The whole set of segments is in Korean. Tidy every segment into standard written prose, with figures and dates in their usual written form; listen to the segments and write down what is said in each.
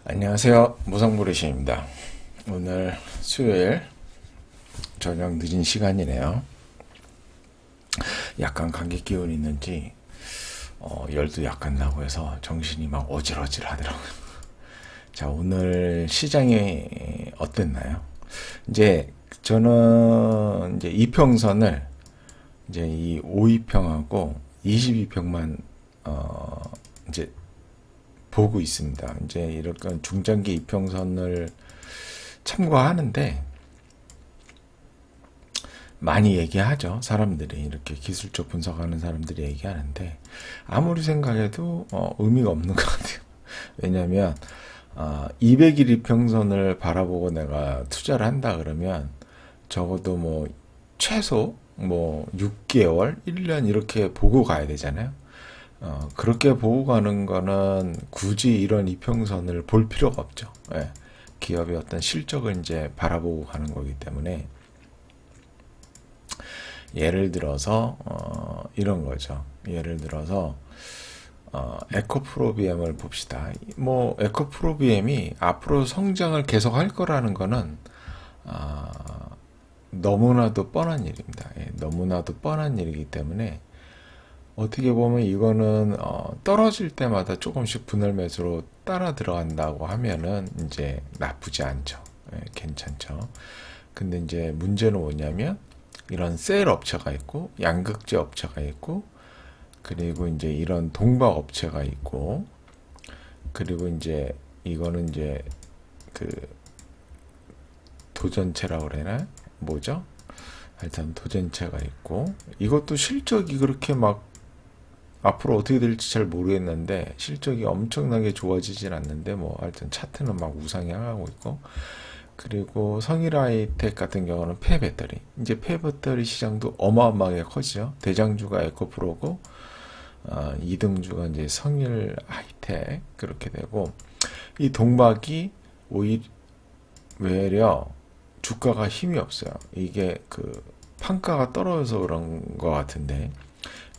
안녕하세요. 무성부리시입니다. 오늘 수요일 저녁 늦은 시간이네요. 약간 감기 기운이 있는지 열도 약간 나고 해서 정신이 막 어질어질 하더라고요. 자, 오늘 시장이 어땠나요? 이제 저는 이제 이평선을 이제 이 5이평하고 22평만 이제 보고 있습니다. 이제 이런 중장기 이평선을 참고하는데 많이 얘기하죠. 사람들이 이렇게 기술적 분석하는 사람들이 얘기하는데 아무리 생각해도 의미가 없는 것 같아요. 왜냐하면 200일 이평선을 바라보고 내가 투자를 한다 그러면 적어도 뭐 최소 뭐 6개월, 1년 이렇게 보고 가야 되잖아요. 그렇게 보고 가는 거는 굳이 이런 이평선을 볼 필요가 없죠. 예. 기업의 어떤 실적을 이제 바라보고 가는 거기 때문에 예를 들어서 이런 거죠. 예를 들어서 에코프로비엠을 봅시다. 뭐 에코프로비엠이 앞으로 성장을 계속 할 거라는 거는 어, 너무나도 뻔한 일입니다. 예, 너무나도 뻔한 일이기 때문에 어떻게 보면 이거는 떨어질 때마다 조금씩 분할 매수로 따라 들어간다고 하면은 이제 나쁘지 않죠. 예, 괜찮죠. 근데 이제 문제는 뭐냐면 이런 셀 업체가 있고 양극재 업체가 있고 그리고 이제 이런 동박 업체가 있고 그리고 이제 이거는 이제 그 도전체라고 그러나 뭐죠? 하여튼 도전체가 있고 이것도 실적이 그렇게 막 앞으로 어떻게 될지 잘 모르겠는데 실적이 엄청나게 좋아지진 않는데 뭐 하여튼 차트는 막 우상향하고 있고 그리고 성일하이텍 같은 경우는 폐배터리 이제 폐배터리 시장도 어마어마하게 커지죠. 대장주가 에코프로고 2등주가 이제 성일하이텍 그렇게 되고 이 동박이 외려 주가가 힘이 없어요. 이게 그 판가가 떨어져서 그런 것 같은데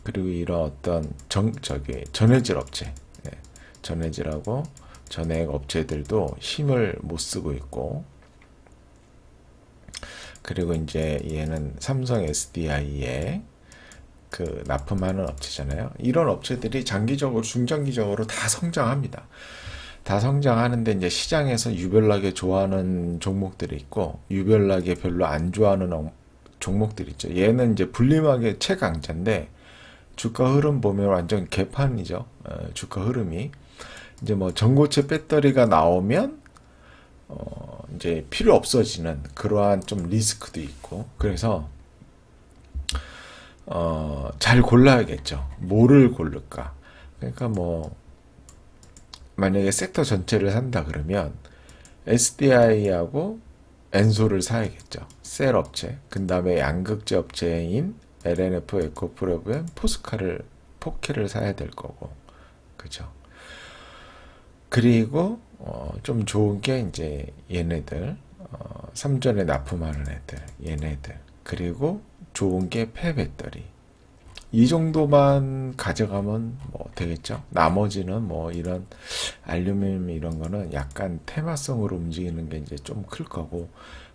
그리고 이런 어떤 전해질 업체, 네, 전해질하고 전해액 업체들도 힘을 못 쓰고 있고, 그리고 이제 얘는 삼성 SDI에 그 납품하는 업체잖아요. 이런 업체들이 장기적으로, 중장기적으로 다 성장합니다. 다 성장하는데 이제 시장에서 유별나게 좋아하는 종목들이 있고, 유별나게 별로 안 좋아하는 종목들이 있죠. 얘는 이제 분림하게 최강자인데, 주가 흐름 보면 완전 개판이죠. 주가 흐름이. 이제 뭐 전고체 배터리가 나오면, 이제 필요 없어지는 그러한 좀 리스크도 있고. 그래서, 잘 골라야겠죠. 뭐를 고를까. 그러니까 뭐, 만약에 섹터 전체를 산다 그러면, SDI하고 엔소를 사야겠죠. 셀 업체. 그 다음에 양극재 업체인 LNF, 에코프로브엔, 포스카를 사야 될 거고. 그죠. 그리고, 좀 좋은 게 이제 얘네들, 삼전에 납품하는 애들, 얘네들. 그리고 좋은 게 폐배터리. 이 정도만 가져가면 뭐 되겠죠. 나머지는 뭐 이런 알루미늄 이런 거는 약간 테마성으로 움직이는 게 이제 좀 클 거고.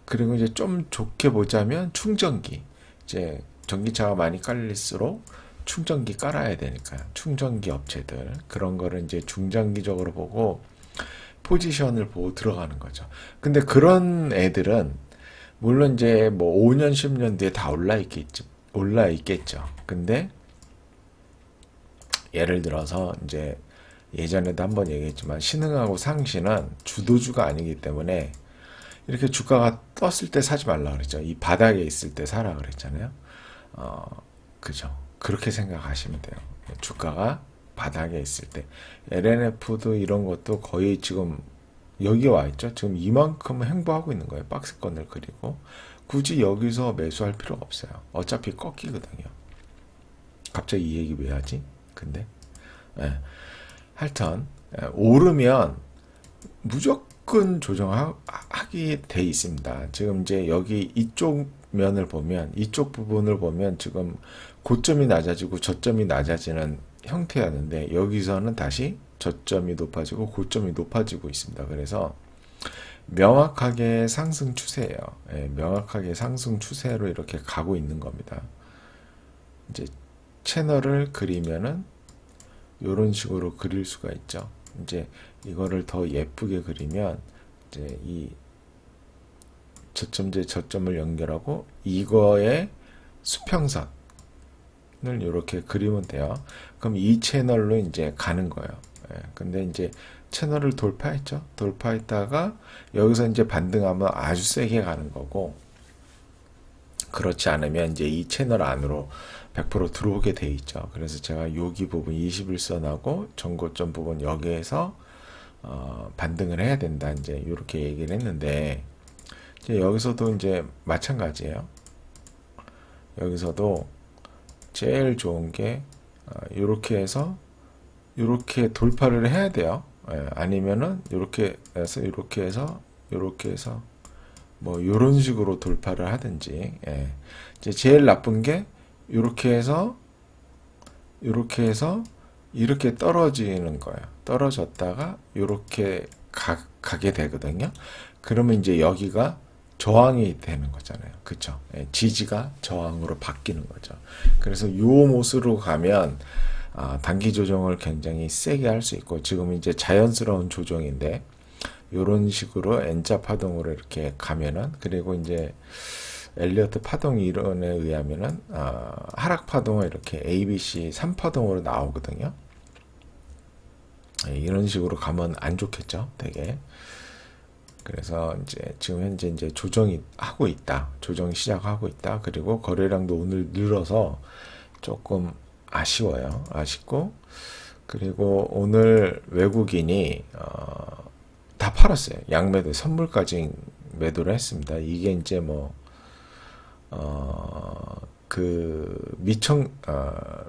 그리고 이제 좀 좋게 보자면 충전기. 이제 전기차가 많이 깔릴수록 충전기 깔아야 되니까 충전기 업체들 그런 거를 이제 중장기적으로 보고 포지션을 보고 들어가는 거죠. 근데 그런 애들은 물론 이제 뭐 5년, 10년 뒤에 다 올라 있겠죠. 근데 예를 들어서 이제 예전에도 한번 얘기했지만 신흥하고 상신은 주도주가 아니기 때문에 이렇게 주가가 떴을 때 사지 말라 그랬죠. 이 바닥에 있을 때 사라 그랬잖아요. 그죠. 그렇게 생각하시면 돼요. 주가가 바닥에 있을 때. LNF도 이런 것도 거의 지금 여기 와 있죠. 지금 이만큼 행보하고 있는 거예요. 박스권을 그리고. 굳이 여기서 매수할 필요가 없어요. 어차피 꺾이거든요. 갑자기 이 얘기 왜 하지? 근데. 예. 하여튼, 오르면 무조건 조정하게 돼 있습니다. 지금 이제 여기 이쪽 면을 보면, 이쪽 부분을 보면 지금 고점이 낮아지고 저점이 낮아지는 형태였는데, 여기서는 다시 저점이 높아지고 고점이 높아지고 있습니다. 그래서 명확하게 상승 추세예요. 예, 명확하게 상승 추세로 이렇게 가고 있는 겁니다. 이제 채널을 그리면은 이런 식으로 그릴 수가 있죠. 이제 이거를 더 예쁘게 그리면 이제 이 저점제 저점을 연결하고 이거의 수평선을 이렇게 그리면 돼요. 그럼 이 채널로 이제 가는 거예요. 예, 근데 이제 채널을 돌파했죠. 돌파했다가 여기서 이제 반등하면 아주 세게 가는 거고, 그렇지 않으면 이제 이 채널 안으로 100% 들어오게 돼 있죠. 그래서 제가 여기 부분 21선하고 전고점 부분 여기에서 반등을 해야 된다. 이제 이렇게 얘기를 했는데, 이제 여기서도 이제 마찬가지예요. 여기서도 제일 좋은 게 이렇게 해서 이렇게 돌파를 해야 돼요. 예, 아니면은 이렇게 해서 이렇게 해서 이렇게 해서 뭐 이런 식으로 돌파를 하든지. 예. 이제 제일 나쁜 게 이렇게 해서 이렇게 떨어지는 거예요. 떨어졌다가 이렇게 가게 되거든요. 그러면 이제 여기가 저항이 되는 거잖아요. 그쵸? 예, 지지가 저항으로 바뀌는 거죠. 그래서 요 모습으로 가면 단기 조정을 굉장히 세게 할 수 있고, 지금 이제 자연스러운 조정인데 이런 식으로 N자 파동으로 이렇게 가면은, 그리고 이제 엘리어트 파동 이론에 의하면은 하락 파동은 이렇게 ABC 3파동으로 나오거든요. 이런 식으로 가면 안 좋겠죠, 되게. 그래서 이제 지금 현재 이제 조정이 하고 있다. 조정이 시작하고 있다. 그리고 거래량도 오늘 늘어서 조금 아쉬워요. 아쉽고, 그리고 오늘 외국인이 다 팔았어요. 양매도 선물까지 매도를 했습니다. 이게 이제 뭐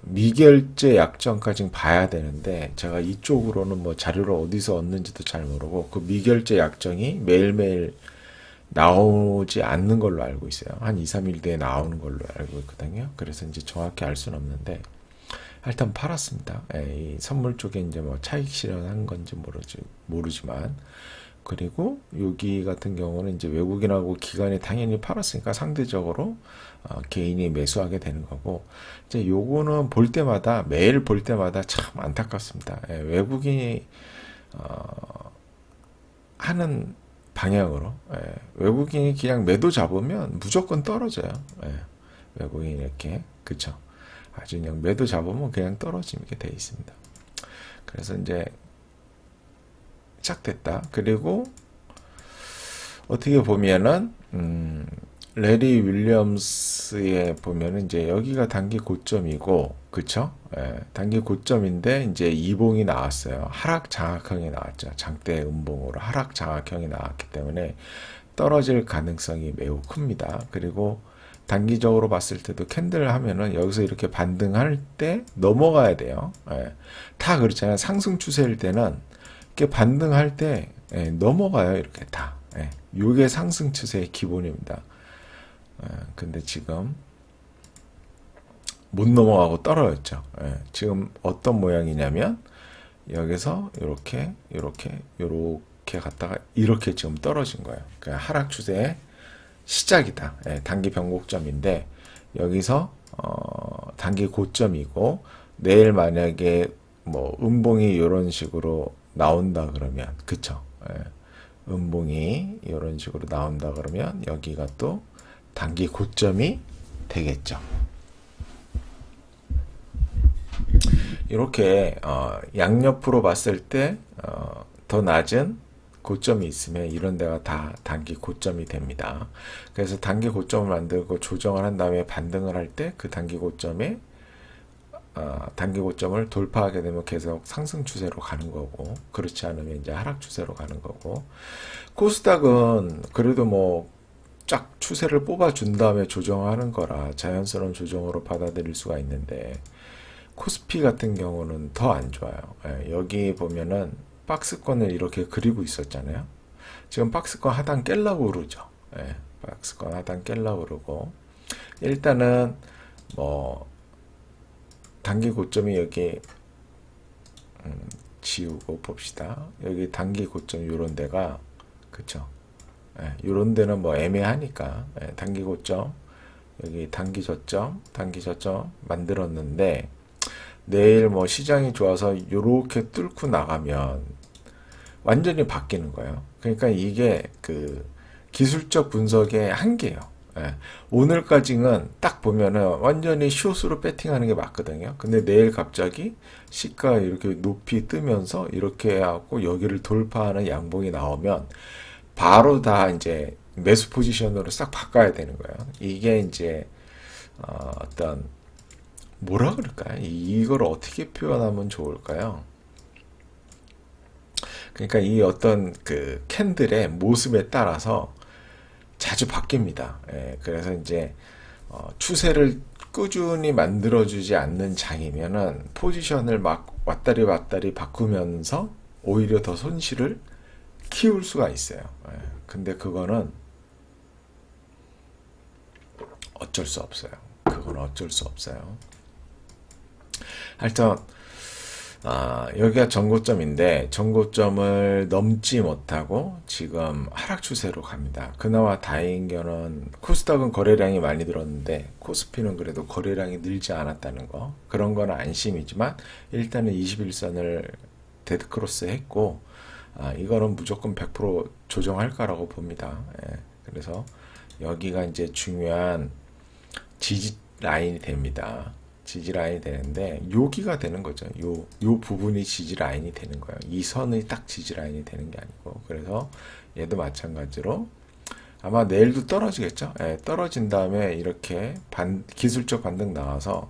미결제 약정까지 봐야 되는데, 제가 이쪽으로는 뭐 자료를 어디서 얻는지도 잘 모르고, 그 미결제 약정이 매일매일 나오지 않는 걸로 알고 있어요. 한 2, 3일 뒤에 나오는 걸로 알고 있거든요. 그래서 이제 정확히 알 수는 없는데, 일단 팔았습니다. 이 선물 쪽에 이제 뭐 차익 실현한 건지 모르지만, 그리고 여기 같은 경우는 이제 외국인하고 기관이 당연히 팔았으니까 상대적으로 개인이 매수하게 되는 거고, 이제 요거는 볼 때마다, 매일 볼 때마다 참 안타깝습니다. 외국인이 하는 방향으로, 외국인이 그냥 매도 잡으면 무조건 떨어져요. 외국인이 이렇게, 그쵸? 아주 그냥 매도 잡으면 그냥 떨어지게 돼 있습니다. 그래서 이제 시작됐다. 그리고 어떻게 보면은 레리 윌리엄스에 보면은 이제 여기가 단기 고점이고, 그쵸? 단기 고점인데 이제 이봉이 나왔어요. 하락 장악형이 나왔죠. 장대 음봉으로 하락 장악형이 나왔기 때문에 떨어질 가능성이 매우 큽니다. 그리고 단기적으로 봤을 때도 캔들 하면은 여기서 이렇게 반등할 때 넘어가야 돼요. 다 그렇잖아요. 상승 추세일 때는 이렇게 반등할 때 넘어가요. 이렇게 다. 요게 상승 추세의 기본입니다. 근데 지금 못 넘어가고 떨어졌죠. 지금 어떤 모양이냐면 여기서 이렇게 갔다가 이렇게 지금 떨어진 거예요. 그러니까 하락 추세의 시작이다. 단기 변곡점인데 여기서 단기 고점이고, 내일 만약에 뭐 음봉이 이런 식으로 나온다 그러면, 그쵸? 음봉이 이런 식으로 나온다 그러면 여기가 또 단기 고점이 되겠죠. 이렇게 양옆으로 봤을 때 더 낮은 고점이 있으면 이런 데가 다 단기 고점이 됩니다. 그래서 단기 고점을 만들고 조정을 한 다음에 반등을 할 때 그 단기 고점에 단기 고점을 돌파하게 되면 계속 상승 추세로 가는 거고, 그렇지 않으면 이제 하락 추세로 가는 거고, 코스닥은 그래도 뭐 쫙 추세를 뽑아준 다음에 조정하는 거라 자연스러운 조정으로 받아들일 수가 있는데, 코스피 같은 경우는 더 안 좋아요. 여기 보면은 박스권을 이렇게 그리고 있었잖아요. 지금 박스권 하단 깰라고 그러죠. 박스권 하단 깰라고 그러고, 일단은 뭐 단기 고점이 여기 지우고 봅시다. 여기 단기 고점 요런 데가 그쵸? 예, 요런 데는 뭐 애매하니까 예, 단기 고점 여기 단기 저점 만들었는데 내일 뭐 시장이 좋아서 요렇게 뚫고 나가면 완전히 바뀌는 거예요. 그러니까 이게 그 기술적 분석의 한계예요. 예. 오늘까지는 딱 보면은 완전히 숏으로 배팅하는 게 맞거든요. 근데 내일 갑자기 시가 이렇게 높이 뜨면서 이렇게 하고 여기를 돌파하는 양봉이 나오면 바로 다 이제 매수 포지션으로 싹 바꿔야 되는 거예요. 이게 이제 어떤 뭐라 그럴까요? 이걸 어떻게 표현하면 좋을까요? 그러니까 이 어떤 그 캔들의 모습에 따라서 자주 바뀝니다. 예, 그래서 이제 추세를 꾸준히 만들어주지 않는 장이면은 포지션을 막 왔다리 왔다리 바꾸면서 오히려 더 손실을 키울 수가 있어요. 예, 근데 그거는 어쩔 수 없어요. 그건 어쩔 수 없어요. 하여튼 여기가 전고점인데 전고점을 넘지 못하고 지금 하락 추세로 갑니다. 그나마 다행인 거는 코스닥은 거래량이 많이 늘었는데 코스피는 그래도 거래량이 늘지 않았다는 거. 그런 거는 안심이지만 일단은 21선을 데드크로스 했고 이거는 무조건 100% 조정할 거라고 봅니다. 예, 그래서 여기가 이제 중요한 지지 라인이 됩니다. 지지 라인이 되는데 여기가 되는 거죠. 요 부분이 지지 라인이 되는 거예요. 이 선이 딱 지지 라인이 되는 게 아니고 그래서 얘도 마찬가지로 아마 내일도 떨어지겠죠. 예, 떨어진 다음에 이렇게 기술적 반등 나와서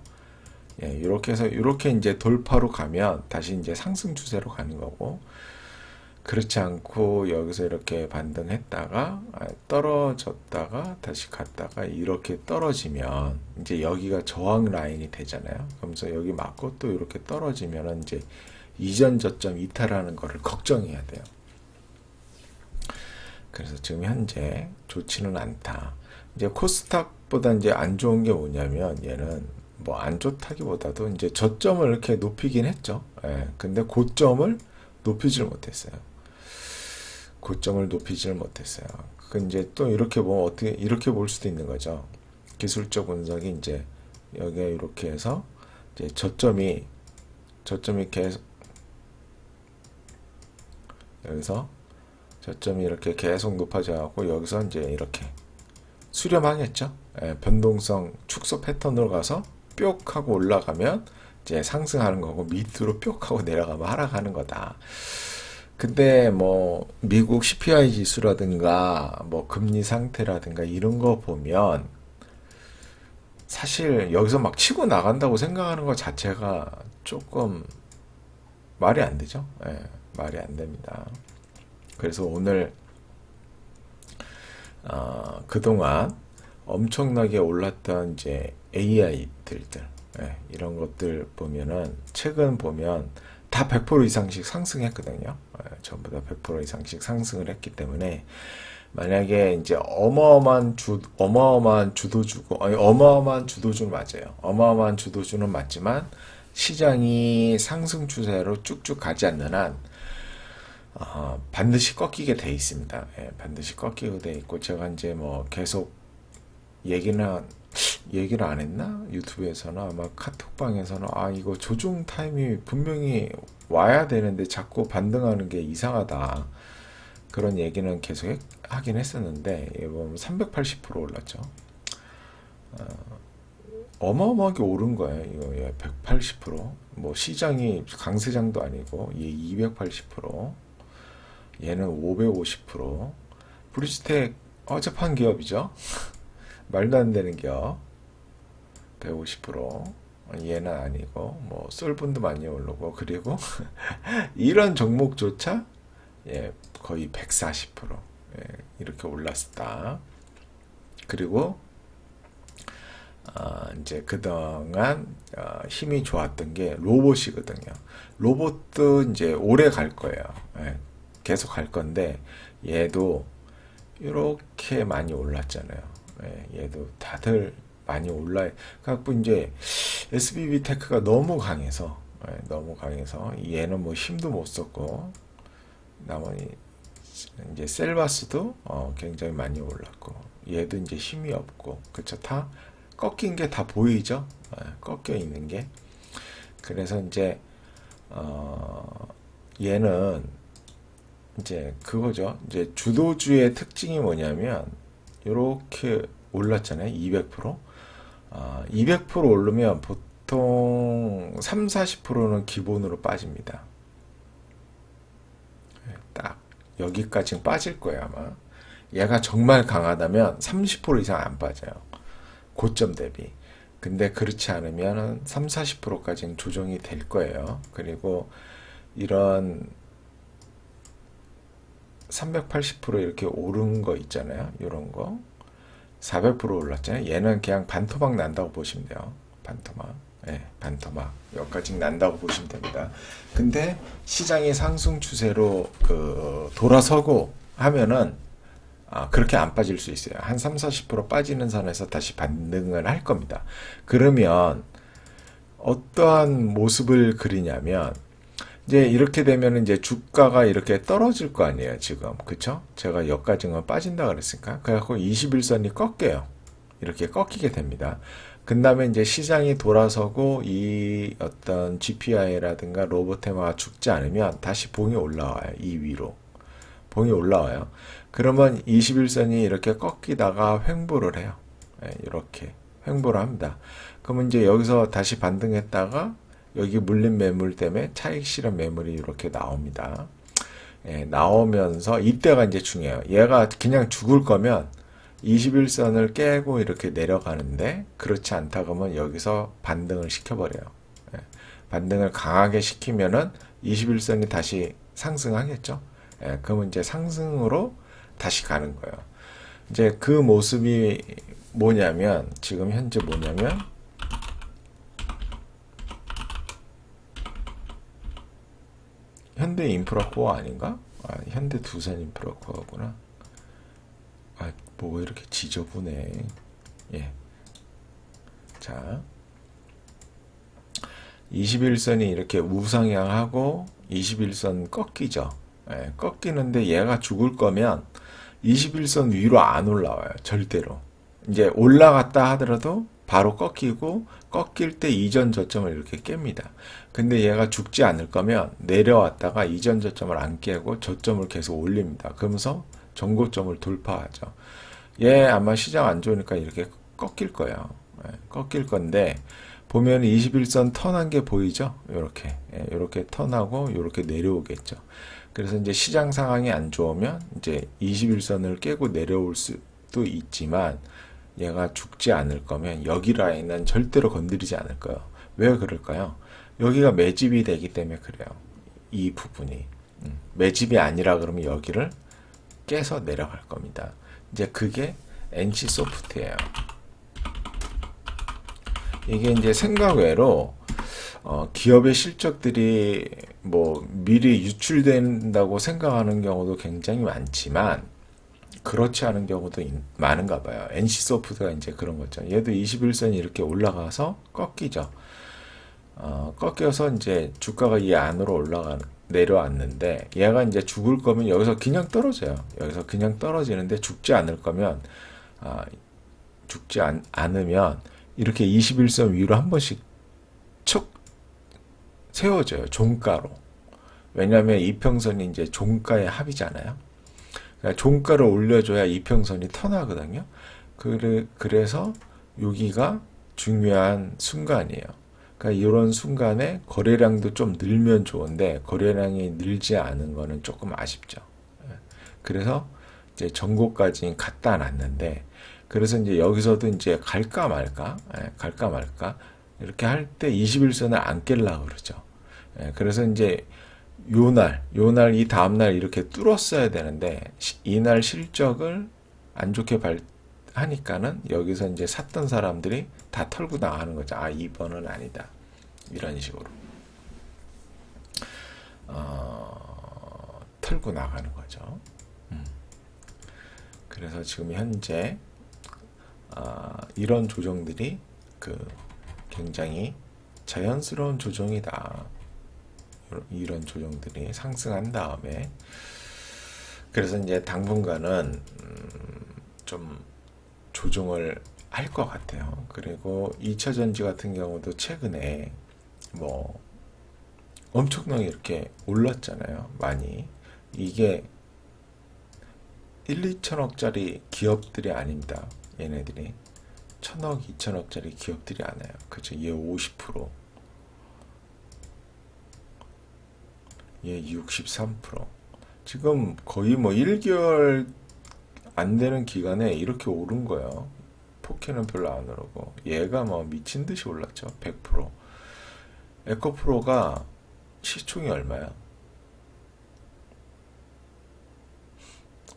예, 이렇게 해서 이렇게 이제 돌파로 가면 다시 이제 상승 추세로 가는 거고 그렇지 않고 여기서 이렇게 반등했다가 떨어졌다가 다시 갔다가 이렇게 떨어지면 이제 여기가 저항 라인이 되잖아요. 그러면서 여기 맞고 또 이렇게 떨어지면 이제 이전 저점 이탈하는 거를 걱정해야 돼요. 그래서 지금 현재 좋지는 않다. 이제 코스닥보다 이제 안 좋은 게 뭐냐면 얘는 뭐 안 좋다기보다도 이제 저점을 이렇게 높이긴 했죠. 예, 근데 고점을 높이질 못했어요. 고점을 높이질 못했어요. 그 이제 또 이렇게 보면 어떻게 이렇게 볼 수도 있는 거죠. 기술적 분석이 이제 여기에 이렇게 해서 이제 저점이 계속 여기서 저점이 이렇게 계속 높아져 갖고 여기서 이제 이렇게 수렴하겠죠. 예, 변동성 축소 패턴으로 가서 뿅 하고 올라가면 이제 상승하는 거고 밑으로 뿅 하고 내려가면 하락하는 거다. 근데 뭐 미국 CPI 지수라든가 뭐 금리 상태라든가 이런 거 보면 사실 여기서 막 치고 나간다고 생각하는 것 자체가 조금 말이 안 되죠. 예, 말이 안 됩니다. 그래서 오늘 그동안 엄청나게 올랐던 이제 AI들들 이런 것들 보면은 최근 보면 다 100% 이상씩 상승했거든요. 전부 다 100% 이상씩 상승을 했기 때문에 만약에 이제 어마어마한 주도주고 아니 어마어마한 주도주는 맞아요. 어마어마한 주도주는 맞지만 시장이 상승 추세로 쭉쭉 가지 않는 한 반드시 꺾이게 돼 있습니다. 예, 반드시 꺾이게 돼 있고 제가 이제 뭐 계속 얘기를 안 했나? 유튜브에서는 아마 카톡방에서는 이거 조종 타임이 분명히 와야 되는데 자꾸 반등하는 게 이상하다. 그런 얘기는 계속 하긴 했었는데 보면 380% 올랐죠. 어마어마하게 오른 거예요. 이거 180%. 뭐 시장이 강세장도 아니고 얘 280%. 얘는 550%. 브리지텍 어젯판 기업이죠. 말도 안 되는 기업 150%. 얘는 아니고 뭐 솔분도 많이 오르고 그리고 이런 종목조차 거의 140% 이렇게 올랐다. 그리고 이제 그동안 힘이 좋았던 게 로봇이거든요. 로봇도 이제 오래 갈 거예요. 계속 갈 건데 얘도 이렇게 많이 올랐잖아요. 얘도 다들 많이 올라요. 갖고 이제 SBB 테크가 너무 강해서 너무 강해서 얘는 뭐 힘도 못 썼고 나머지 이제 셀바스도 굉장히 많이 올랐고 얘도 이제 힘이 없고 그쵸 다 꺾인 게 다 보이죠 꺾여 있는 게 그래서 이제 얘는 이제 그거죠 이제 주도주의 특징이 뭐냐면 이렇게 올랐잖아요 200% 200% 오르면 보통 3, 40%는 기본으로 빠집니다. 딱 여기까지 빠질 거예요 아마. 얘가 정말 강하다면 30% 이상 안 빠져요. 고점 대비. 근데 그렇지 않으면 3, 40%까지는 조정이 될 거예요. 그리고 이런 380% 이렇게 오른 거 있잖아요. 이런 거. 400% 올랐잖아요. 얘는 그냥 반토막 난다고 보시면 돼요. 반토막. 반토막. 여기까지 난다고 보시면 됩니다. 근데 시장이 상승 추세로 돌아서고 하면은 그렇게 안 빠질 수 있어요. 한 3, 40% 빠지는 선에서 다시 반등을 할 겁니다. 그러면 어떠한 모습을 그리냐면 이제 이렇게 되면 이제 주가가 이렇게 떨어질 거 아니에요, 지금. 그쵸? 제가 여기까지는 빠진다 그랬으니까. 그래갖고 21선이 꺾여요. 이렇게 꺾이게 됩니다. 그 다음에 이제 시장이 돌아서고 이 어떤 GPI라든가 로보테마가 죽지 않으면 다시 봉이 올라와요. 이 위로. 봉이 올라와요. 그러면 21선이 이렇게 꺾이다가 횡보를 해요. 이렇게 횡보를 합니다. 그러면 이제 여기서 다시 반등했다가 여기 물린 매물 때문에 차익 실현 매물이 이렇게 나옵니다. 나오면서 이때가 이제 중요해요. 얘가 그냥 죽을 거면 21선을 깨고 이렇게 내려가는데 그렇지 않다 그러면 여기서 반등을 시켜버려요. 반등을 강하게 시키면은 21선이 다시 상승하겠죠. 그러면 이제 상승으로 다시 가는 거예요. 이제 그 모습이 뭐냐면 지금 현재 뭐냐면 현대 인프라 코어 아닌가? 현대 두산 인프라 코어구나. 뭐 이렇게 지저분해. 예. 자. 21선이 이렇게 우상향하고 21선 꺾이죠. 꺾이는데 얘가 죽을 거면 21선 위로 안 올라와요. 절대로. 이제 올라갔다 하더라도 바로 꺾이고 꺾일 때 이전 저점을 이렇게 깹니다. 근데 얘가 죽지 않을 거면 내려왔다가 이전 저점을 안 깨고 저점을 계속 올립니다. 그러면서 전고점을 돌파하죠. 얘 아마 시장 안 좋으니까 이렇게 꺾일 거예요. 꺾일 건데 보면 21선 턴한 게 보이죠? 이렇게 턴하고 이렇게 내려오겠죠. 그래서 이제 시장 상황이 안 좋으면 이제 21선을 깨고 내려올 수도 있지만 얘가 죽지 않을 거면 여기 라인은 절대로 건드리지 않을 거예요. 왜 그럴까요? 여기가 매집이 되기 때문에 그래요. 이 부분이. 매집이 아니라 그러면 여기를 깨서 내려갈 겁니다. 이제 그게 NC 소프트예요. 이게 이제 생각 외로 기업의 실적들이 뭐 미리 유출된다고 생각하는 경우도 굉장히 많지만 그렇지 않은 경우도 많은가 봐요. NC소프트가 이제 그런 거죠. 얘도 21선이 이렇게 올라가서 꺾이죠. 꺾여서 이제 주가가 이 안으로 내려왔는데 얘가 이제 죽을 거면 여기서 그냥 떨어져요. 여기서 그냥 떨어지는데 죽지 않을 거면 죽지 않으면 이렇게 21선 위로 한 번씩 척 세워져요. 종가로. 왜냐하면 이평선이 이제 종가의 합이잖아요. 그러니까 종가를 올려줘야 이평선이 턴하거든요. 그래서 여기가 중요한 순간이에요. 그러니까 이런 순간에 거래량도 좀 늘면 좋은데 거래량이 늘지 않은 거는 조금 아쉽죠. 그래서 이제 전고까지 갖다 놨는데 그래서 이제 여기서도 이제 갈까 말까 이렇게 할 때 21선을 안 깰라 그러죠. 그래서 이제 요날 이 다음날 이렇게 뚫었어야 되는데 이날 실적을 안 좋게 하니까는 여기서 이제 샀던 사람들이 다 털고 나가는 거죠. 이번은 아니다. 이런 식으로 털고 나가는 거죠. 그래서 지금 현재 이런 조정들이 굉장히 자연스러운 조정이다. 이런 조정들이 상승한 다음에 그래서 이제 당분간은 좀 조정을 할 것 같아요. 그리고 2차전지 같은 경우도 최근에 뭐 엄청나게 이렇게 올랐잖아요. 많이. 이게 1, 2천억짜리 기업들이 아닙니다. 얘네들이 1,000억, 2천억짜리 기업들이 아니에요. 그죠? 얘 50%, 얘 63%. 지금 거의 뭐 1개월 안 되는 기간에 이렇게 오른 거예요. 포켓은 별로 안 오르고 얘가 뭐 미친 듯이 올랐죠. 100%. 에코프로가 시총이 얼마야?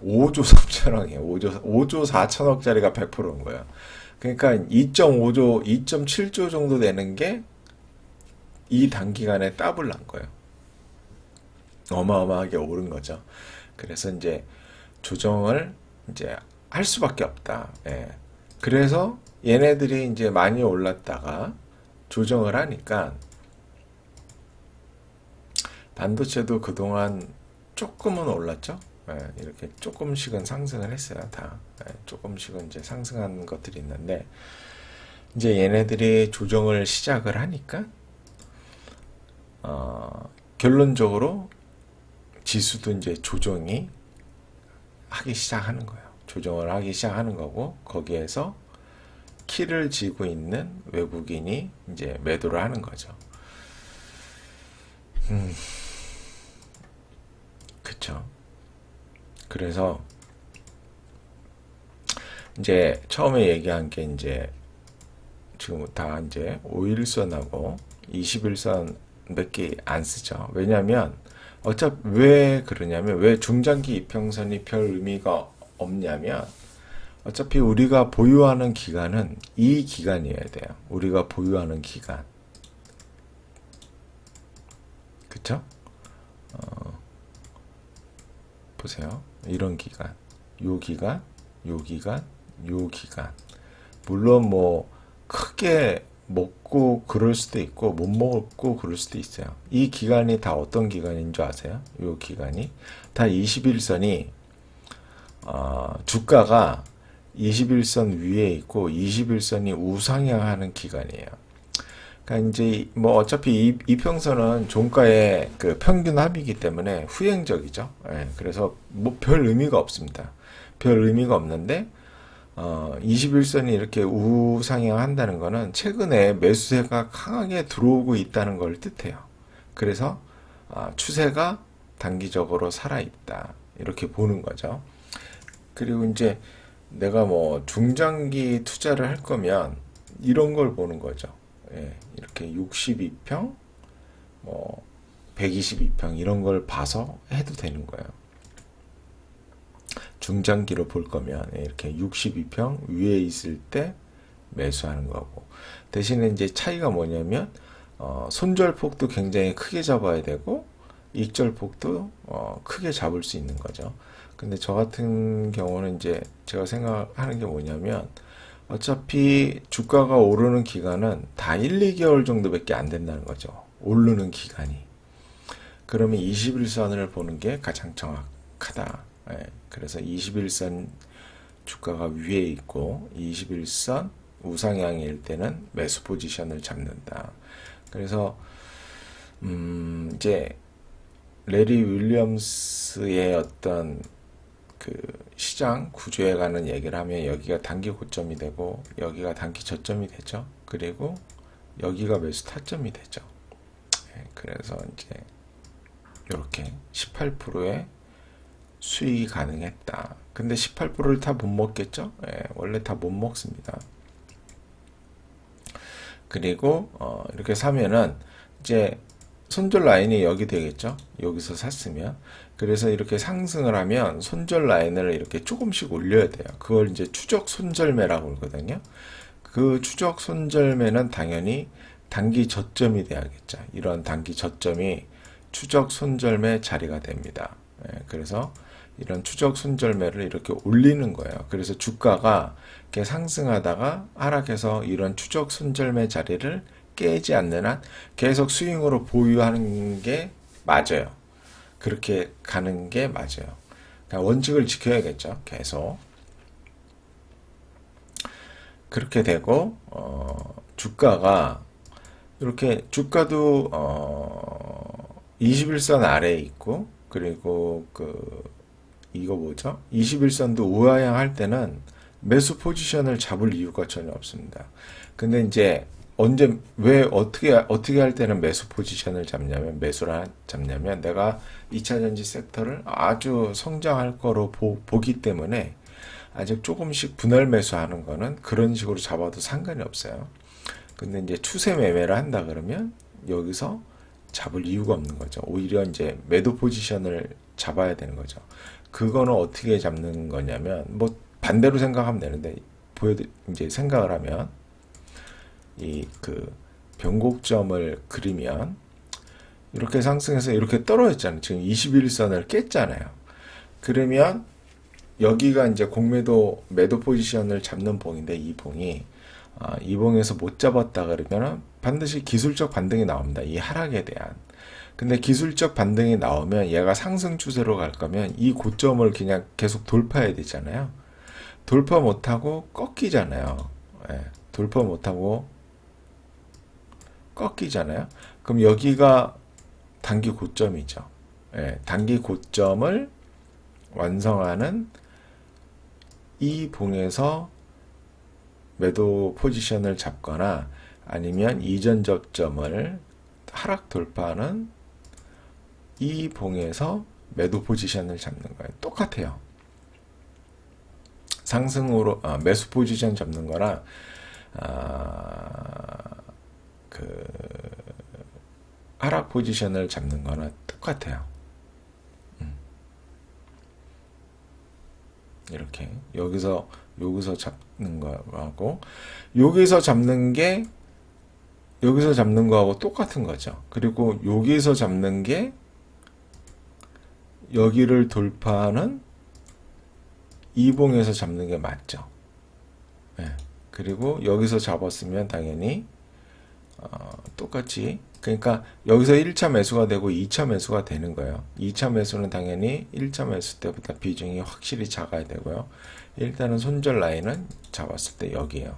5조 3천억이에요. 5조 4천억짜리가 100%인 거야. 그러니까 2.5조, 2.7조 정도 되는 게 이 단기간에 더블 난 거예요. 어마어마하게 오른 거죠. 그래서 이제 조정을 이제 할 수밖에 없다. 예. 그래서 얘네들이 이제 많이 올랐다가 조정을 하니까 반도체도 그동안 조금은 올랐죠. 예, 이렇게 조금씩은 상승을 했어요. 다 조금씩은 이제 상승한 것들이 있는데 이제 얘네들이 조정을 시작을 하니까 결론적으로 지수도 이제 조정이 하기 시작하는 거예요. 조정을 하기 시작하는 거고 거기에서 키를 쥐고 있는 외국인이 이제 매도를 하는 거죠. 그쵸. 그래서 이제 처음에 얘기한 게 이제 지금 다 이제 5일선하고 21선 몇 개 안 쓰죠. 왜냐면 어차피 왜 그러냐면 왜 중장기 이평선이 별 의미가 없냐면 어차피 우리가 보유하는 기간은 이 기간이어야 돼요. 우리가 보유하는 기간. 그쵸? 보세요. 이런 기간. 요 기간, 요 기간, 요 기간. 물론 뭐 크게 먹고 그럴 수도 있고 못 먹고 그럴 수도 있어요. 이 기간이 다 어떤 기간인 줄 아세요? 요 기간이 다 21선이 주가가 21선 위에 있고 21선이 우상향하는 기간이에요. 그러니까 이제 뭐 어차피 이평선은 종가의 그 평균 합이기 때문에 후행적이죠. 예, 그래서 뭐 별 의미가 없습니다. 별 의미가 없는데 21선이 이렇게 우상향한다는 거는 최근에 매수세가 강하게 들어오고 있다는 걸 뜻해요. 그래서 추세가 단기적으로 살아있다. 이렇게 보는 거죠. 그리고 이제 내가 뭐 중장기 투자를 할 거면 이런 걸 보는 거죠. 예, 이렇게 62평, 뭐 122평 이런 걸 봐서 해도 되는 거예요. 중장기로 볼 거면 이렇게 62평 위에 있을 때 매수하는 거고 대신에 이제 차이가 뭐냐면 손절폭도 굉장히 크게 잡아야 되고 익절폭도 크게 잡을 수 있는 거죠. 근데 저 같은 경우는 이제 제가 생각하는 게 뭐냐면 어차피 주가가 오르는 기간은 다 1, 2개월 정도밖에 안 된다는 거죠. 오르는 기간이. 그러면 21선을 보는 게 가장 정확하다. 예, 그래서 21선 주가가 위에 있고 21선 우상향일 때는 매수 포지션을 잡는다. 그래서 이제 레리 윌리엄스의 어떤 그 시장 구조에 관한 얘기를 하면 여기가 단기 고점이 되고 여기가 단기 저점이 되죠. 그리고 여기가 매수 타점이 되죠. 예, 그래서 이제 이렇게 18%의 수익이 가능했다. 근데 18%를 다 못 먹겠죠? 예, 원래 다 못 먹습니다. 그리고 이렇게 사면은 이제 손절 라인이 여기 되겠죠? 여기서 샀으면. 그래서 이렇게 상승을 하면 손절 라인을 이렇게 조금씩 올려야 돼요. 그걸 이제 추적 손절매라고 그러거든요. 그 추적 손절매는 당연히 단기 저점이 돼야겠죠. 이런 단기 저점이 추적 손절매 자리가 됩니다. 예, 그래서 이런 추적 손절매를 이렇게 올리는 거예요. 그래서 주가가 이렇게 상승하다가 하락해서 이런 추적 손절매 자리를 깨지 않는 한 계속 스윙으로 보유하는 게 맞아요. 그렇게 가는 게 맞아요. 그러니까 원칙을 지켜야겠죠. 계속. 그렇게 되고 주가가 이렇게 주가도 21선 아래에 있고 그리고 이거 뭐죠? 21선도 우하향할 때는 매수 포지션을 잡을 이유가 전혀 없습니다. 근데 이제 왜 어떻게 할 때는 매수 포지션을 잡냐면 내가 2차전지 섹터를 아주 성장할 거로 보기 때문에 아직 조금씩 분할 매수하는 거는 그런 식으로 잡아도 상관이 없어요. 근데 이제 추세 매매를 한다 그러면 여기서 잡을 이유가 없는 거죠. 오히려 이제 매도 포지션을 잡아야 되는 거죠. 그거는 어떻게 잡는 거냐면 뭐 반대로 생각하면 되는데 이제 생각을 하면 변곡점을 그리면 이렇게 상승해서 이렇게 떨어졌잖아요. 지금 21선을 깼잖아요. 그러면 여기가 이제 공매도 매도 포지션을 잡는 봉인데 이 봉에서 못 잡았다 그러면 반드시 기술적 반등이 나옵니다. 이 하락에 대한. 근데 기술적 반등이 나오면 얘가 상승 추세로 갈 거면 이 고점을 그냥 계속 돌파해야 되잖아요. 돌파 못하고 꺾이잖아요. 예, 돌파 못하고 꺾이잖아요. 그럼 여기가 단기 고점이죠. 예, 단기 고점을 완성하는 이 봉에서 매도 포지션을 잡거나 아니면 이전 접점을 하락 돌파하는 이 봉에서 매도 포지션을 잡는 거예요. 똑같아요. 상승으로 매수 포지션 잡는 거랑 하락 포지션을 잡는 거나 똑같아요. 이렇게 여기서 잡는 거하고 여기서 잡는 거하고 똑같은 거죠. 그리고 여기서 잡는 게 여기를 돌파하는 이봉에서 잡는 게 맞죠. 네. 그리고 여기서 잡았으면 당연히 똑같이 그러니까 여기서 1차 매수가 되고 2차 매수가 되는 거예요. 2차 매수는 당연히 1차 매수 때보다 비중이 확실히 작아야 되고요. 일단은 손절 라인은 잡았을 때 여기에요.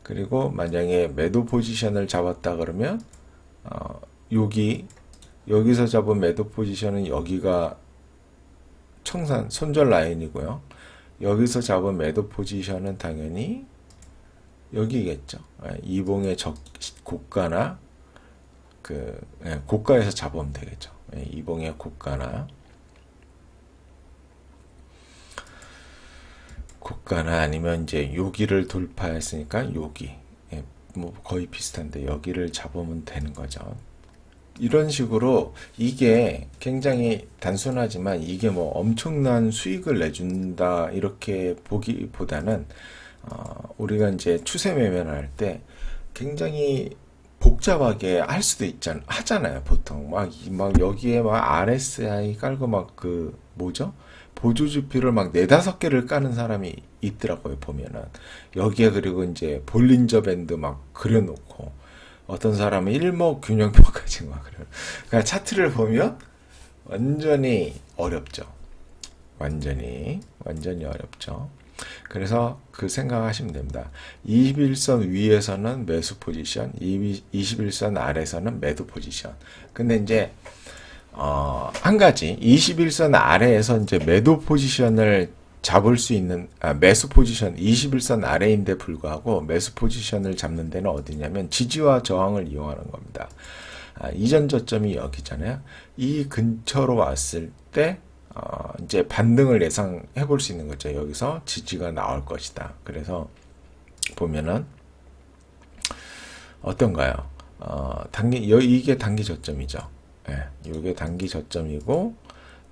그리고 만약에 매도 포지션을 잡았다 그러면 여기서 잡은 매도 포지션은 여기가 손절 라인이고요. 여기서 잡은 매도 포지션은 당연히 여기겠죠. 이봉의 고가나 고가에서 잡으면 되겠죠. 이봉의 고가나 아니면 이제 여기를 돌파했으니까 여기 뭐 거의 비슷한데 여기를 잡으면 되는 거죠. 이런 식으로 이게 굉장히 단순하지만 이게 뭐 엄청난 수익을 내준다 이렇게 보기보다는 우리가 이제 추세 매매를 할 때 굉장히 복잡하게 할 수도 하잖아요. 보통 막 여기에 막 RSI 깔고 막 뭐죠? 보조지표를 막 4-5개를 까는 사람이 있더라고요. 보면은 여기에 그리고 이제 볼린저 밴드 막 그려놓고 어떤 사람은 일목균형표까지 막 그래요. 그러니까 차트를 보면 완전히 어렵죠. 완전히 어렵죠. 그래서 생각하시면 됩니다. 21선 위에서는 매수 포지션, 21선 아래에서는 매도 포지션. 근데 이제 한 가지 21선 아래에서 이제 매도 포지션을 잡을 수 있는 매수 포지션 21선 아래인데 불구하고 매수 포지션을 잡는 데는 어디냐면 지지와 저항을 이용하는 겁니다. 이전 저점이 여기잖아요. 이 근처로 왔을 때 이제 반등을 예상해 볼 수 있는 거죠. 여기서 지지가 나올 것이다. 그래서 보면은 어떤가요? 이게 단기 저점이죠. 예, 이게 단기 저점이고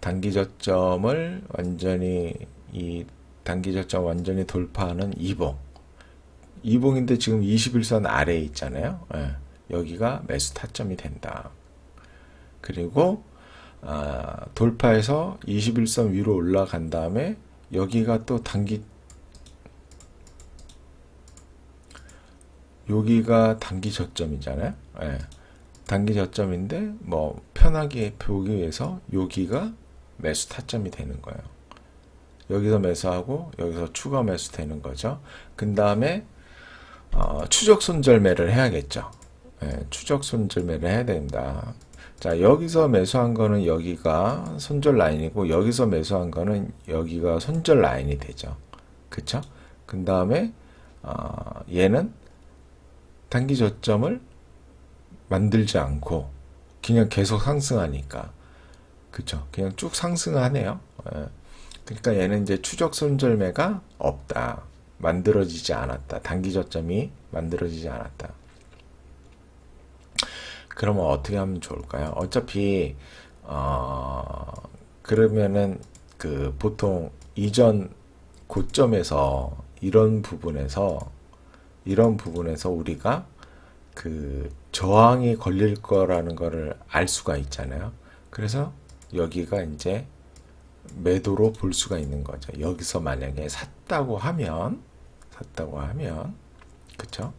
단기 저점을 완전히 돌파하는 이봉인데 지금 21선 아래에 있잖아요. 예, 여기가 매수 타점이 된다. 그리고 돌파해서 21선 위로 올라간 다음에 여기가 또 여기가 단기 저점이잖아요. 예. 단기 저점인데 뭐 편하게 보기 위해서 여기가 매수 타점이 되는 거예요. 여기서 매수하고 여기서 추가 매수 되는 거죠. 그 다음에 추적 손절매를 해야겠죠. 예, 추적 손절매를 해야 됩니다. 자, 여기서 매수한 거는 여기가 손절 라인이고 여기서 매수한 거는 여기가 손절 라인이 되죠. 그쵸? 그 다음에 얘는 단기 저점을 만들지 않고 그냥 계속 상승하니까 그쵸? 그냥 쭉 상승하네요. 예. 그러니까 얘는 이제 추적 손절매가 없다. 만들어지지 않았다. 단기 저점이 만들어지지 않았다. 그러면 어떻게 하면 좋을까요? 어차피 그러면은 그 보통 이전 고점에서 이런 부분에서 우리가 그 저항이 걸릴 거라는 거를 알 수가 있잖아요. 그래서 여기가 이제 매도로 볼 수가 있는 거죠. 여기서 만약에 샀다고 하면 그쵸?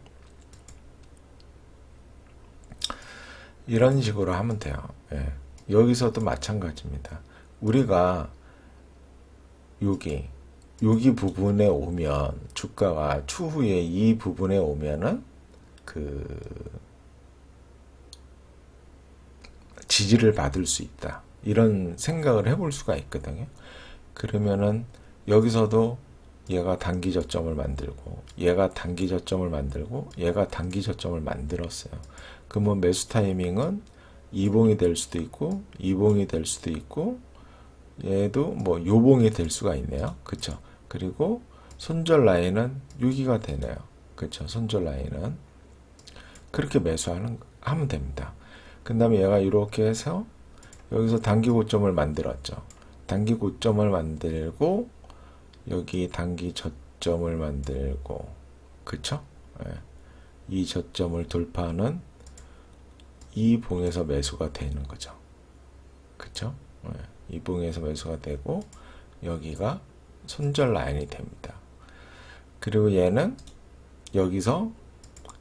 이런 식으로 하면 돼요. 예. 여기서도 마찬가지입니다. 우리가 여기 부분에 오면 주가가 추후에 이 부분에 오면은 그 지지를 받을 수 있다. 이런 생각을 해볼 수가 있거든요. 그러면은 여기서도 얘가 단기 저점을 만들고 얘가 단기 저점을 만들고 얘가 단기 저점을 만들었어요. 그러면 매수 타이밍은 이봉이 될 수도 있고 이봉이 될 수도 있고 얘도 뭐 요봉이 될 수가 있네요. 그쵸? 그리고 손절 라인은 여기가 되네요. 그쵸? 손절 라인은 그렇게 하면 됩니다. 그 다음에 얘가 이렇게 해서 여기서 단기 고점을 만들었죠. 단기 고점을 만들고 여기 단기 저점을 만들고 그쵸? 예. 이 저점을 돌파하는 이 봉에서 매수가 되는 거죠. 그쵸? 예. 이 봉에서 매수가 되고 여기가 손절 라인이 됩니다. 그리고 얘는 여기서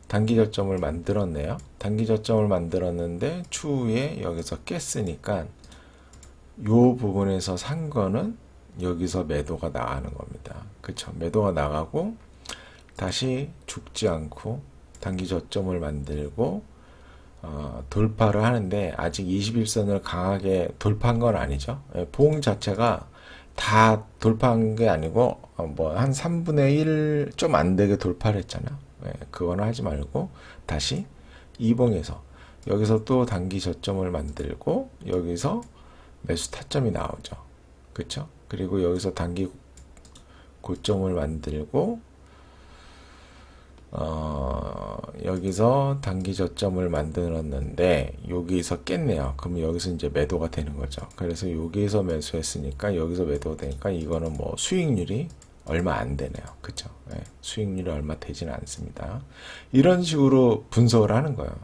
단기 저점을 만들었네요. 단기 저점을 만들었는데 추후에 여기서 깼으니까 요 부분에서 산 거는 여기서 매도가 나가는 겁니다. 그쵸? 매도가 나가고 다시 죽지 않고 단기 저점을 만들고 돌파를 하는데 아직 21선을 강하게 돌파한 건 아니죠. 봉 자체가 다 돌파한 게 아니고 뭐 한 3분의 1 좀 안 되게 돌파를 했잖아요. 그거는 하지 말고 다시 이봉에서 여기서 또 단기 저점을 만들고 여기서 매수 타점이 나오죠. 그쵸? 그리고 여기서 단기 고점을 만들고 여기서 단기 저점을 만들었는데 여기서 깼네요. 그러면 여기서 이제 매도가 되는 거죠. 그래서 여기서 매수했으니까 여기서 매도가 되니까 이거는 뭐 수익률이 얼마 안 되네요. 그쵸? 네, 수익률이 얼마 되지는 않습니다. 이런 식으로 분석을 하는 거예요.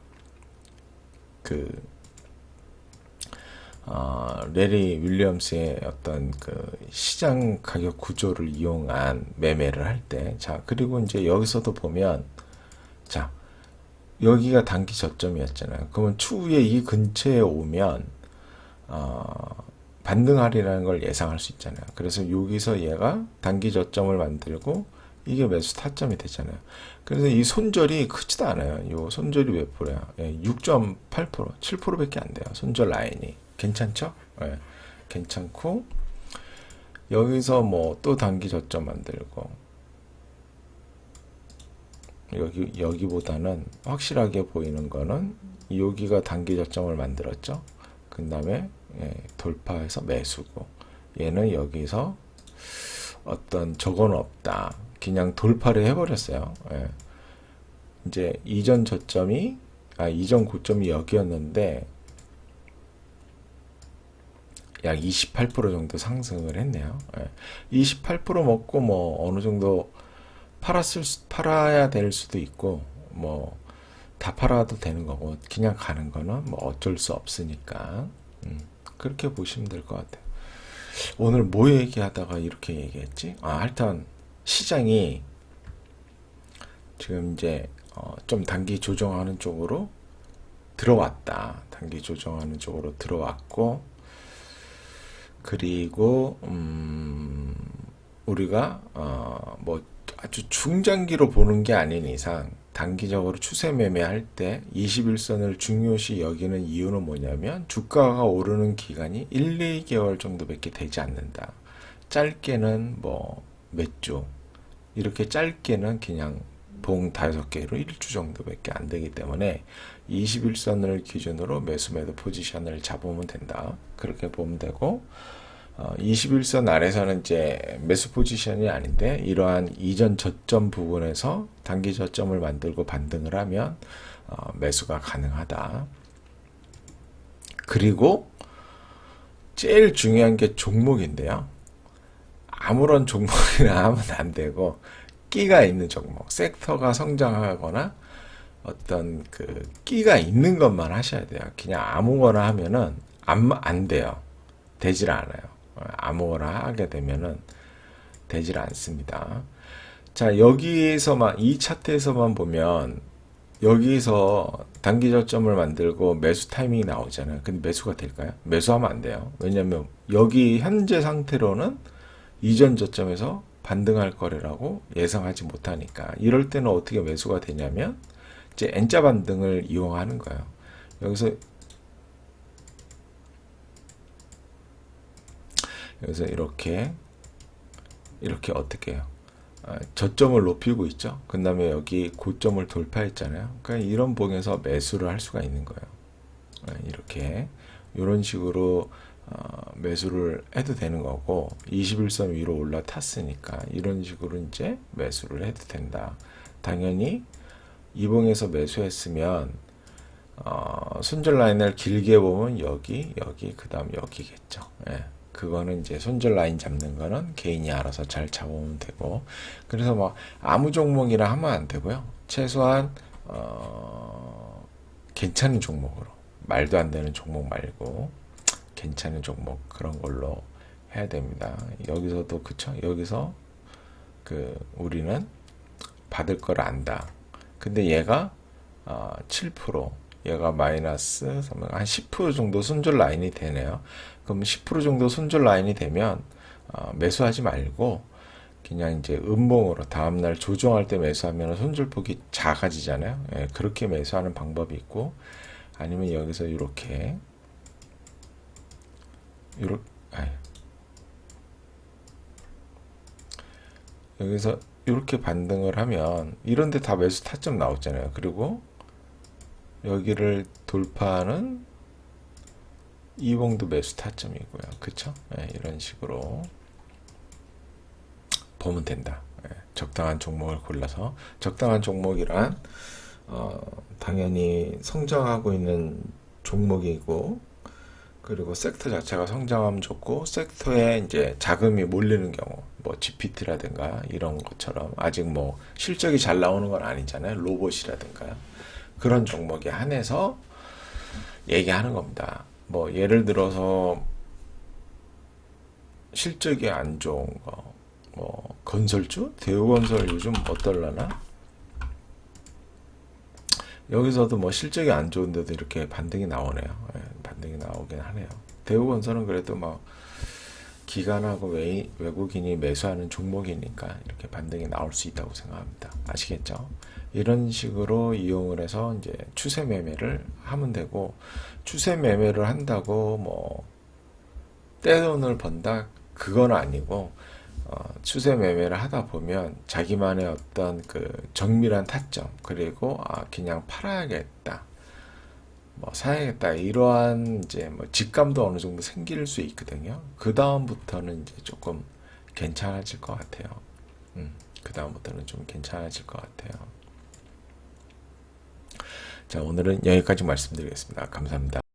레리 윌리엄스의 어떤 그 시장 가격 구조를 이용한 매매를 할 때, 자, 그리고 이제 여기서도 보면, 자, 여기가 단기 저점이었잖아요. 그러면 추후에 이 근처에 오면, 반등하리라는 걸 예상할 수 있잖아요. 그래서 여기서 얘가 단기 저점을 만들고, 이게 매수 타점이 되잖아요. 그래서 이 손절이 크지도 않아요. 이 손절이 몇 프로야? 6.8%, 7%밖에 안 돼요. 손절 라인이. 괜찮죠? 네, 괜찮고 여기서 뭐 또 단기 저점 만들고 여기보다는 확실하게 보이는 거는 여기가 단기 저점을 만들었죠. 그 다음에 돌파해서 매수고 얘는 여기서 어떤 저건 없다. 그냥 돌파를 해버렸어요. 이제 이전 고점이 여기였는데 약 28% 정도 상승을 했네요. 28% 먹고 뭐 어느 정도 팔아야 될 수도 있고 뭐 다 팔아도 되는 거고 그냥 가는 거는 뭐 어쩔 수 없으니까 그렇게 보시면 될 것 같아요. 오늘 뭐 얘기하다가 이렇게 얘기했지? 하여튼 시장이 지금 이제 좀 단기 조정하는 쪽으로 들어왔다. 단기 조정하는 쪽으로 들어왔고, 그리고 우리가 뭐 아주 중장기로 보는 게 아닌 이상 단기적으로 추세 매매할 때 21선을 중요시 여기는 이유는 뭐냐면 주가가 오르는 기간이 1, 2개월 정도밖에 되지 않는다. 짧게는 뭐 몇 주, 이렇게 짧게는 그냥 봉 5개로 1주 정도밖에 안 되기 때문에 21선을 기준으로 매수 매도 포지션을 잡으면 된다. 그렇게 보면 되고, 21선 아래서는 이제 매수 포지션이 아닌데 이러한 이전 저점 부분에서 단기 저점을 만들고 반등을 하면 매수가 가능하다. 그리고 제일 중요한 게 종목인데요. 아무런 종목이나 하면 안 되고 끼가 있는 종목, 섹터가 성장하거나 어떤 그 끼가 있는 것만 하셔야 돼요. 그냥 아무거나 하면은 안 돼요. 되질 않아요. 아무거나 하게 되면은 되질 않습니다. 자, 여기에서만, 이 차트에서만 보면 여기서 단기 저점을 만들고 매수 타이밍이 나오잖아요. 근데 매수가 될까요? 매수하면 안 돼요. 왜냐면 여기 현재 상태로는 이전 저점에서 반등할 거래라고 예상하지 못하니까, 이럴 때는 어떻게 매수가 되냐면 이제 N자 반등을 이용하는 거예요. 여기서 이렇게 어떻게 해요? 저점을 높이고 있죠. 그 다음에 여기 고점을 돌파했잖아요. 그러니까 이런 봉에서 매수를 할 수가 있는 거예요. 이렇게 이런 식으로 매수를 해도 되는 거고, 21선 위로 올라탔으니까 이런 식으로 이제 매수를 해도 된다. 당연히 이 봉에서 매수했으면 손절 라인을 길게 보면 여기 그 다음 여기겠죠. 예. 그거는 이제 손절 라인 잡는 거는 개인이 알아서 잘 잡으면 되고, 그래서 뭐 아무 종목이라 하면 안 되고요. 최소한 괜찮은 종목으로, 말도 안 되는 종목 말고 괜찮은 종목, 그런 걸로 해야 됩니다. 여기서도 그쵸? 여기서 우리는 받을 걸 안다. 근데 얘가 7%, 얘가 마이너스 한 10% 정도 손절 라인이 되네요. 그럼 10% 정도 손절 라인이 되면 매수하지 말고 그냥 이제 음봉으로 다음날 조정할 때 매수하면 손절폭이 작아지잖아요. 예, 그렇게 매수하는 방법이 있고, 아니면 여기서 여기서 이렇게 반등을 하면 이런데 다 매수 타점 나오잖아요. 그리고 여기를 돌파하는 이봉도 매수 타점이고요. 그쵸? 네, 이런 식으로 보면 된다. 네, 적당한 종목을 골라서. 적당한 종목이란 당연히 성장하고 있는 종목이고, 그리고 섹터 자체가 성장하면 좋고, 섹터에 이제 자금이 몰리는 경우, 뭐 GPT라든가 이런 것처럼 아직 뭐 실적이 잘 나오는 건 아니잖아요. 로봇이라든가 그런 종목에 한해서 얘기하는 겁니다. 뭐 예를 들어서 실적이 안 좋은 거, 뭐 건설주, 대우건설 요즘 어떨라나? 여기서도 뭐 실적이 안 좋은데도 이렇게 반등이 나오네요. 예, 반등이 나오긴 하네요. 대우건설은 그래도 뭐 기관하고 외국인이 매수하는 종목이니까 이렇게 반등이 나올 수 있다고 생각합니다. 아시겠죠? 이런 식으로 이용을 해서 이제 추세 매매를 하면 되고, 추세 매매를 한다고 뭐 떼돈을 번다, 그건 아니고, 추세 매매를 하다 보면 자기만의 어떤 그 정밀한 타점, 그리고 그냥 팔아야겠다, 뭐 사야겠다, 이러한 이제 뭐 직감도 어느 정도 생길 수 있거든요. 그 다음부터는 이제 조금 괜찮아질 것 같아요. 그 다음부터는 좀 괜찮아질 것 같아요. 자, 오늘은 여기까지 말씀드리겠습니다. 감사합니다.